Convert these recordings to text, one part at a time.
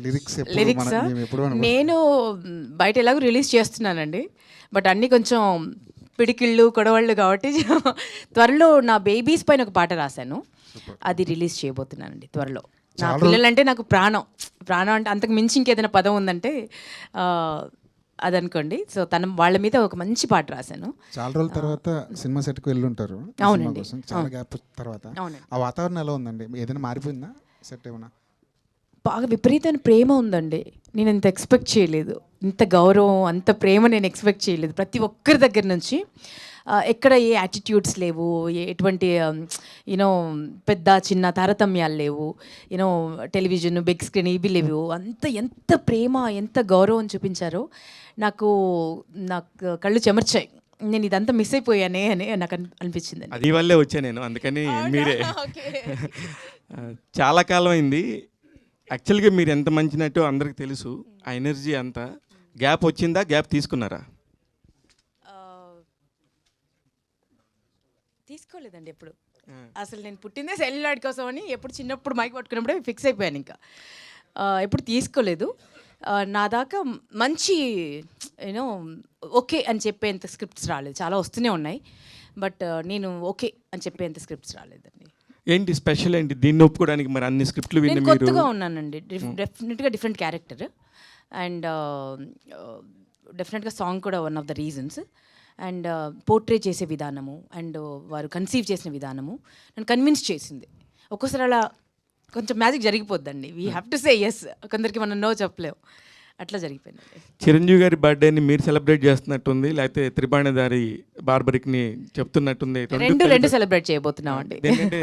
Lyrics నేను బయట ఎలాగో రిలీజ్ చేస్తున్నానండి, బట్ అన్నీ కొంచెం పిడికిళ్ళు కొడవళ్ళు కాబట్టి త్వరలో నా బేబీస్ పైన ఒక పాట రాశాను, అది రిలీజ్ చేయబోతున్నానండి త్వరలో. నా పిల్లలంటే నాకు ప్రాణం అంటే అంతకు మించి ఇంకేదైనా పదం ఉందంటే అదనుకోండి. సో వాళ్ళ మీద ఒక మంచి పాట రాశాను. చాలా రోజుల తర్వాత సినిమా సెట్కి వెళ్ళి ఉంటారు. అవునండి, చాలా గ్యాప్ తర్వాత ఆ వాతావరణం ఎలా ఉందండి? ఏదైనా మారిపోయిందా సెట్? ఏమన్నా బాగా విపరీతమైన ప్రేమ ఉందండి. నేను ఇంత ఎక్స్పెక్ట్ చేయలేదు, ఇంత గౌరవం అంత ప్రేమ నేను ఎక్స్పెక్ట్ చేయలేదు. ప్రతి ఒక్కరి దగ్గర నుంచి ఎక్కడ ఏ యాటిట్యూడ్స్ లేవు, ఎటువంటి యూనో పెద్ద చిన్న తారతమ్యాలు లేవు, యూనో టెలివిజన్ బిగ్ స్క్రీన్ ఇవి లేవు. ఎంత ప్రేమ ఎంత గౌరవం చూపించారో నాకు కళ్ళు చెమర్చాయి. నేను ఇదంతా మిస్ అయిపోయానే అని నాకు అనిపించింది. అది వల్లే వచ్చా నేను, అందుకని మీరే చాలా కాలం అయింది. యాక్చువల్గా మీరు ఎంత మంచి నటో అందరికి తెలుసు. ఆ ఎనర్జీ అంతా గ్యాప్ వచ్చిందా, గ్యాప్ తీసుకున్నారా? తీసుకోలేదండి ఎప్పుడు. అసలు నేను పుట్టిందే సెల్యులాయిడ్ కోసం అని ఎప్పుడు చిన్నప్పుడు మైక్ పట్టుకున్నప్పుడే ఫిక్స్ అయిపోయాను. ఇంకా ఎప్పుడు తీసుకోలేదు. నా దాకా మంచి యూనో ఓకే అని చెప్పేంత స్క్రిప్ట్స్ రాలేదు. చాలా వస్తూనే ఉన్నాయి, బట్ నేను ఓకే అని చెప్పేంత స్క్రిప్ట్స్ రాలేదండి. ఏంటి స్పెషల్ ఏంటి దీన్ని ఒప్పుకోవడానికి? మరి అన్ని స్క్రిప్ట్లు విని నేను కొత్తగా ఉన్నానండి, డెఫినెట్గా డిఫరెంట్ క్యారెక్టర్, అండ్ డెఫినెట్గా సాంగ్ కూడా one of the reasons. And portray చేసే విధానము అండ్ వారు కన్సీవ్ చేసిన విధానము నన్ను కన్విన్స్ చేసింది. ఒక్కోసారి అలా కొంచెం మ్యాజిక్ జరిగిపోద్దండి. We have to say yes, కొందరికి మనం నో చెప్పలేము, అట్లా జరిగిపోయిందండి. చిరంజీవి గారి బర్త్డేని మీరు సెలబ్రేట్ చేస్తున్నట్టుంది, లేకపోతే త్రిబాణిదారి బార్బరిక్ని చెప్తున్నట్టుంది? రెండు సెలబ్రేట్ చేయబోతున్నాం అండి. ఎందుకంటే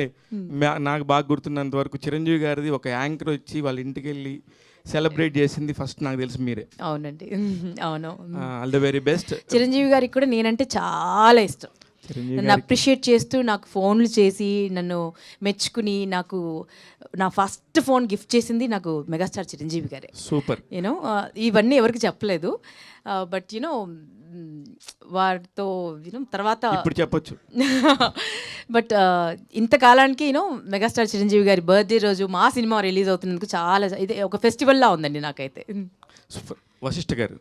నాకు బాగా గుర్తున్నంత వరకు చిరంజీవి గారిది ఒక యాంకర్ వచ్చి వాళ్ళ ఇంటికి వెళ్ళి సెలబ్రేట్ చేసింది ఫస్ట్ నాకు తెలిసి మీరే. అవునండి, అవును. All the very best. Chiranjeevi గారికి కూడా నేనంటే చాలా ఇష్టం. నన్ను అప్రిషియేట్ చేస్తూ నాకు ఫోన్లు చేసి నన్ను మెచ్చుకుని నాకు నా ఫస్ట్ ఫోన్ గిఫ్ట్ చేసింది నాకు మెగాస్టార్ చిరంజీవి గారే. సూపర్. యూనో ఇవన్నీ ఎవరికి చెప్పలేదు, బట్ యూనో వారితో యూనో తర్వాత ఇప్పుడు చెప్పొచ్చు. బట్ ఇంతకాలానికి యూనో మెగాస్టార్ చిరంజీవి గారి బర్త్డే రోజు మా సినిమా రిలీజ్ అవుతున్నందుకు చాలా ఇది ఒక ఫెస్టివల్లా ఉందండి నాకైతే. సూపర్. వశిష్ఠ గారు